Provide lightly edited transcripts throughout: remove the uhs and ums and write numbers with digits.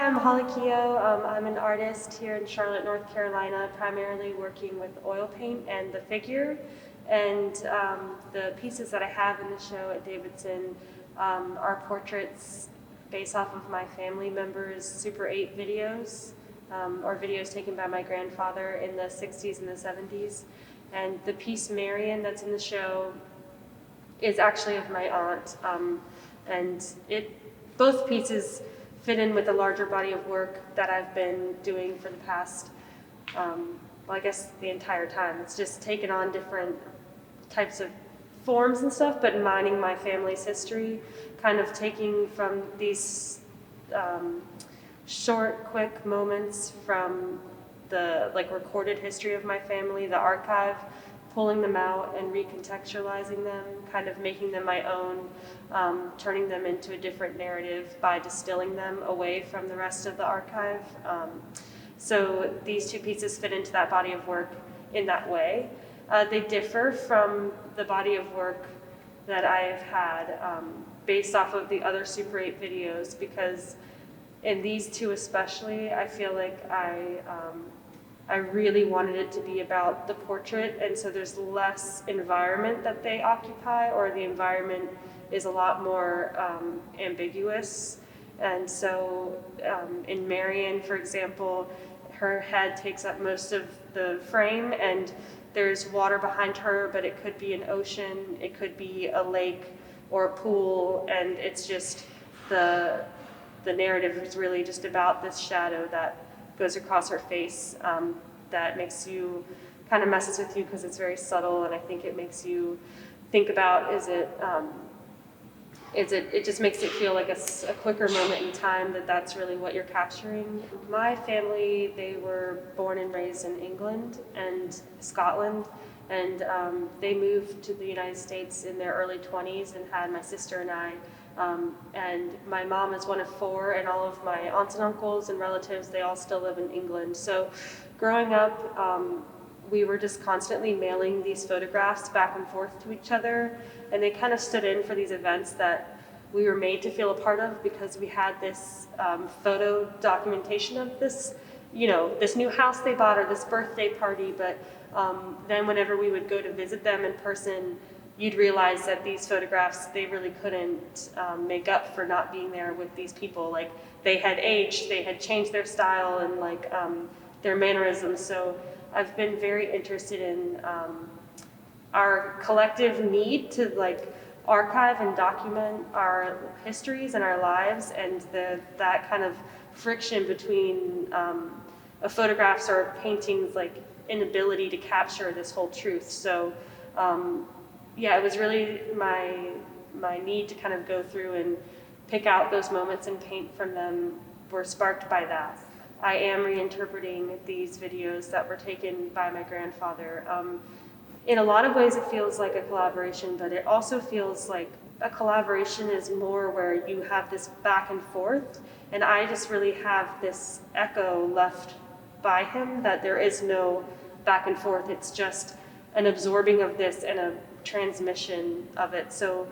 I'm Holly Keogh. I'm an artist here in Charlotte, North Carolina, primarily working with oil paint and the figure. And the pieces that I have in the show at Davidson are portraits based off of my family members' Super 8 videos, or videos taken by my grandfather in the 60s and the 70s. And the piece Marion that's in the show is actually of my aunt. And both pieces fit in with a larger body of work that I've been doing for the past, well, I guess the entire time. It's just taken on different types of forms and stuff, but mining my family's history, kind of taking from these short, quick moments from the recorded history of my family, the archive, pulling them out and recontextualizing them, kind of making them my own, turning them into a different narrative by distilling them away from the rest of the archive. So these two pieces fit into that body of work in that way. They differ from the body of work that I've had based off of the other Super 8 videos, because in these two especially, I feel like I really wanted it to be about the portrait, and so there's less environment that they occupy, or the environment is a lot more ambiguous. And so in Marion, for example, her head takes up most of the frame, and there's water behind her, but it could be an ocean, it could be a lake or a pool, and it's just the narrative is really just about this shadow that goes across her face, that makes you, kind of messes with you because it's very subtle, and I think it makes you think about, it just makes it feel like a quicker moment in time that's really what you're capturing. My family, they were born and raised in England and Scotland, and they moved to the United States in their early 20s and had my sister and I. And my mom is one of four, and all of my aunts and uncles and relatives, they all still live in England. So growing up, we were just constantly mailing these photographs back and forth to each other, and they kind of stood in for these events that we were made to feel a part of, because we had this photo documentation of this, this new house they bought or this birthday party. But then whenever we would go to visit them in person, you'd realize that these photographs, they really couldn't make up for not being there with these people. Like, they had aged, they had changed their style and their mannerisms. So I've been very interested in our collective need to archive and document our histories and our lives, and that kind of friction between photographs or paintings, inability to capture this whole truth. So yeah, it was really my need to kind of go through and pick out those moments and paint from them were sparked by that. I am reinterpreting these videos that were taken by my grandfather. In a lot of ways it feels like a collaboration, but it also feels like a collaboration is more where you have this back and forth, and I just really have this echo left by him, that there is no back and forth. It's just an absorbing of this and a transmission of it. So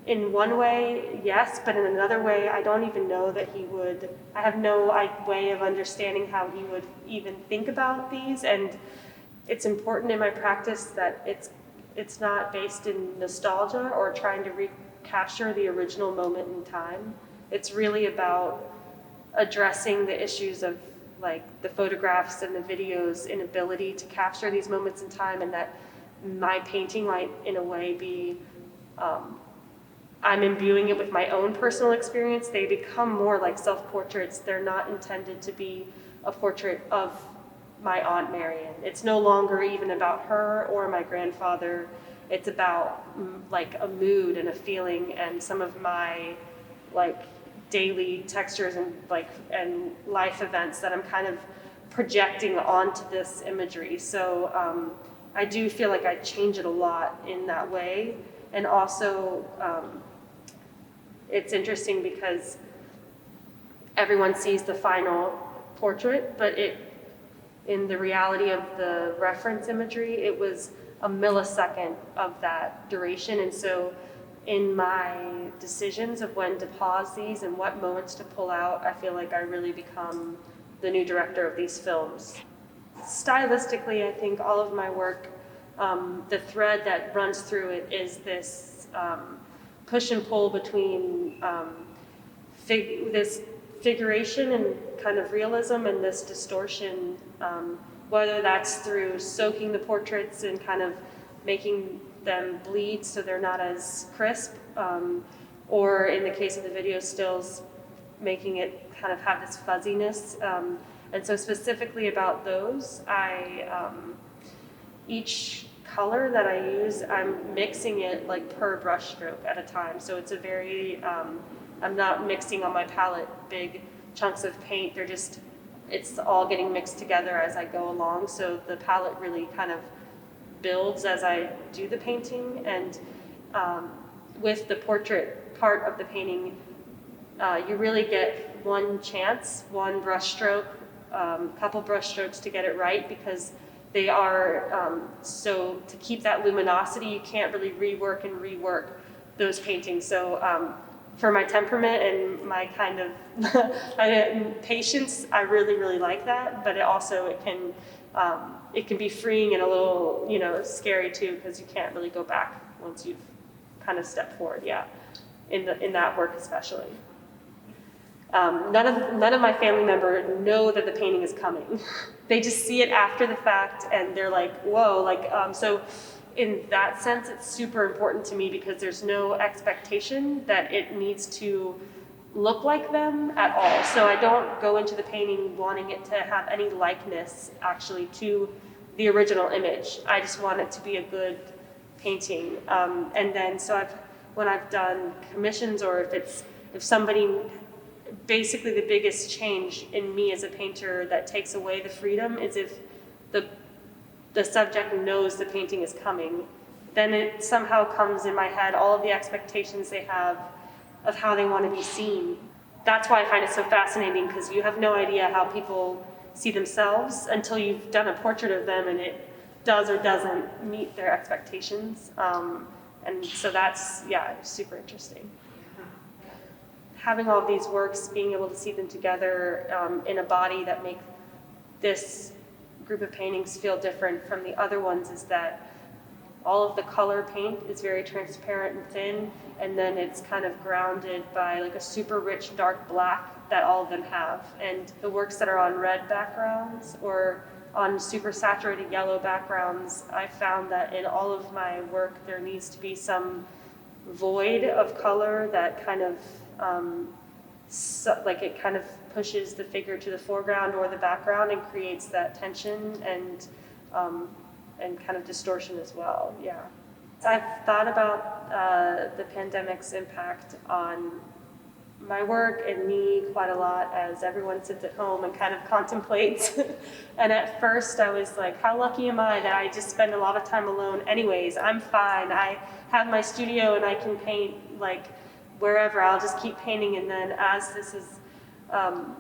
in one way, yes, but in another way, I don't even know that he would. I have no way of understanding how he would even think about these, and it's important in my practice that it's not based in nostalgia or trying to recapture the original moment in time. It's really about addressing the issues of the photographs and the videos' inability to capture these moments in time, and that my painting might, in a way, be, I'm imbuing it with my own personal experience. They become more like self-portraits. They're not intended to be a portrait of my Aunt Marion. It's no longer even about her or my grandfather. It's about a mood and a feeling and some of my daily textures and life events that I'm kind of projecting onto this imagery. So I do feel like I change it a lot in that way. And also, it's interesting because everyone sees the final portrait, but in the reality of the reference imagery, it was a millisecond of that duration. And so in my decisions of when to pause these and what moments to pull out, I feel like I really become the new director of these films. Stylistically, I think all of my work, the thread that runs through it is this push and pull between this figuration and kind of realism and this distortion, whether that's through soaking the portraits and kind of making them bleed so they're not as crisp, or in the case of the video stills, making it kind of have this fuzziness. And so specifically about those, each color that I use, I'm mixing it like per brush stroke at a time. So it's a very, I'm not mixing on my palette big chunks of paint. It's all getting mixed together as I go along. So the palette really kind of builds as I do the painting. And with the portrait part of the painting, you really get one chance, one brush stroke, couple brush strokes to get it right, because they are, so to keep that luminosity, you can't really rework those paintings. So for my temperament and my kind of patience, I really, really like that, but it can be freeing and a little, scary too, because you can't really go back once you've kind of stepped forward, in that work especially. None of my family members know that the painting is coming. They just see it after the fact and they're like, whoa, so in that sense, it's super important to me because there's no expectation that it needs to look like them at all. So I don't go into the painting wanting it to have any likeness actually to the original image. I just want it to be a good painting. And then when I've done commissions, or if somebody, basically the biggest change in me as a painter that takes away the freedom is if the subject knows the painting is coming, then it somehow comes in my head, all of the expectations they have of how they want to be seen. That's why I find it so fascinating, because you have no idea how people see themselves until you've done a portrait of them and it does or doesn't meet their expectations. And so that's, super interesting. Having all these works, being able to see them together in a body that make this group of paintings feel different from the other ones is that all of the color paint is very transparent and thin, and then it's kind of grounded by like a super rich dark black that all of them have. And the works that are on red backgrounds or on super saturated yellow backgrounds, I found that in all of my work there needs to be some void of color that kind of it kind of pushes the figure to the foreground or the background and creates that tension and kind of distortion as well. Yeah, I've thought about the pandemic's impact on my work and me quite a lot as everyone sits at home and kind of contemplates. And at first I was like, how lucky am I that I just spend a lot of time alone anyways? I'm fine. I have my studio and I can paint like wherever. I'll just keep painting. And then as this has gone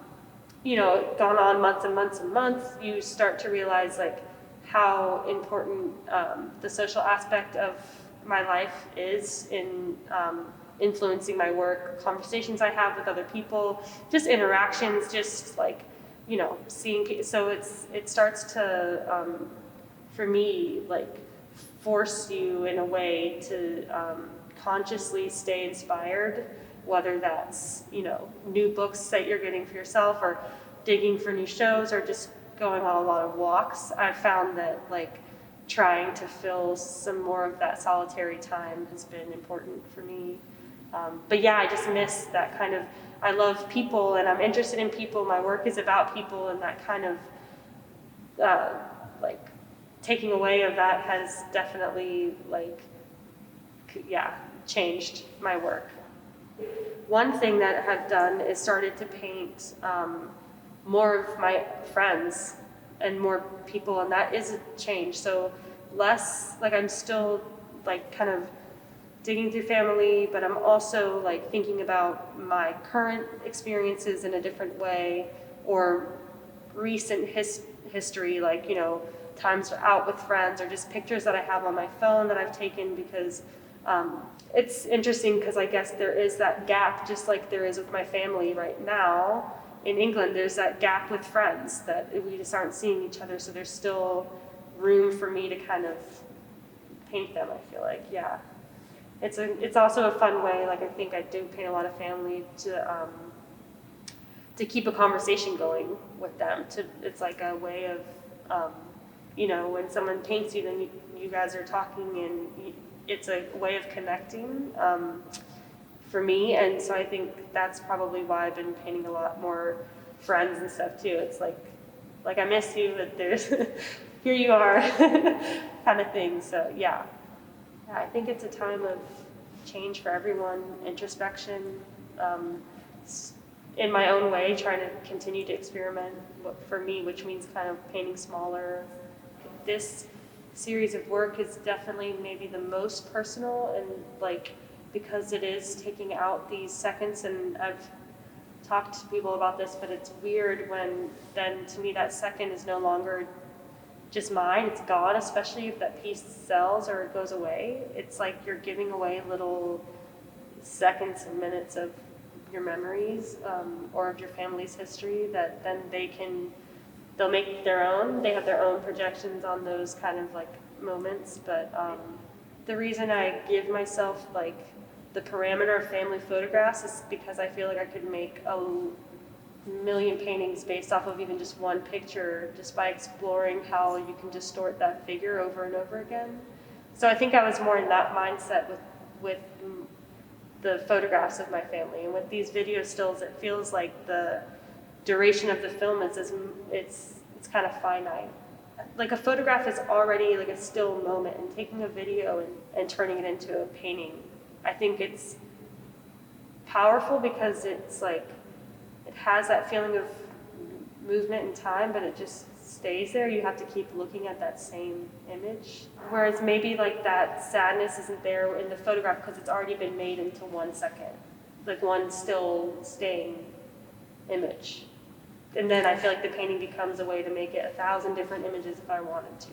on months and months and months, you start to realize like how important the social aspect of my life is in influencing my work, conversations I have with other people, just interactions, just like, seeing. So it starts to, for me, like force you in a way to consciously stay inspired, whether that's, new books that you're getting for yourself or digging for new shows or just going on a lot of walks. I've found that like trying to fill some more of that solitary time has been important for me. But yeah, I just miss that kind of, I love people and I'm interested in people. My work is about people, and that kind of like taking away of that has definitely changed my work. One thing that I've done is started to paint more of my friends and more people, and that is a change. So less, like I'm still like kind of digging through family, but I'm also like thinking about my current experiences in a different way, or recent history, like, times out with friends, or just pictures that I have on my phone that I've taken, because it's interesting because I guess there is that gap, just like there is with my family right now in England. There's that gap with friends that we just aren't seeing each other. So there's still room for me to kind of paint them. I feel like, yeah. It's also a fun way. Like I think I do paint a lot of family to keep a conversation going with them. It's like a way of, when someone paints you, then you guys are talking, and it's a way of connecting for me. And so I think that's probably why I've been painting a lot more friends and stuff too. It's like I miss you, but there's here you are kind of thing. So yeah, I think it's a time of change for everyone, introspection, in my own way, trying to continue to experiment for me, which means kind of painting smaller. This series of work is definitely maybe the most personal, and like because it is taking out these seconds, and I've talked to people about this, but it's weird when then to me that second is no longer just mine, it's gone, especially if that piece sells or it goes away. It's like you're giving away little seconds and minutes of your memories or of your family's history that then they'll make their own. They have their own projections on those kind of like moments. But the reason I give myself like the parameter of family photographs is because I feel like I could make a million paintings based off of even just one picture, just by exploring how you can distort that figure over and over again. So I think I was more in that mindset with the photographs of my family, and with these video stills, it feels like the duration of the film is it's kind of finite. Like a photograph is already like a still moment, and taking a video and turning it into a painting, I think it's powerful because it's like it has that feeling of movement and time, but it just stays there. You have to keep looking at that same image. Whereas maybe like that sadness isn't there in the photograph because it's already been made into 1 second, like one still staying image. And then I feel like the painting becomes a way to make it 1,000 different images if I wanted to.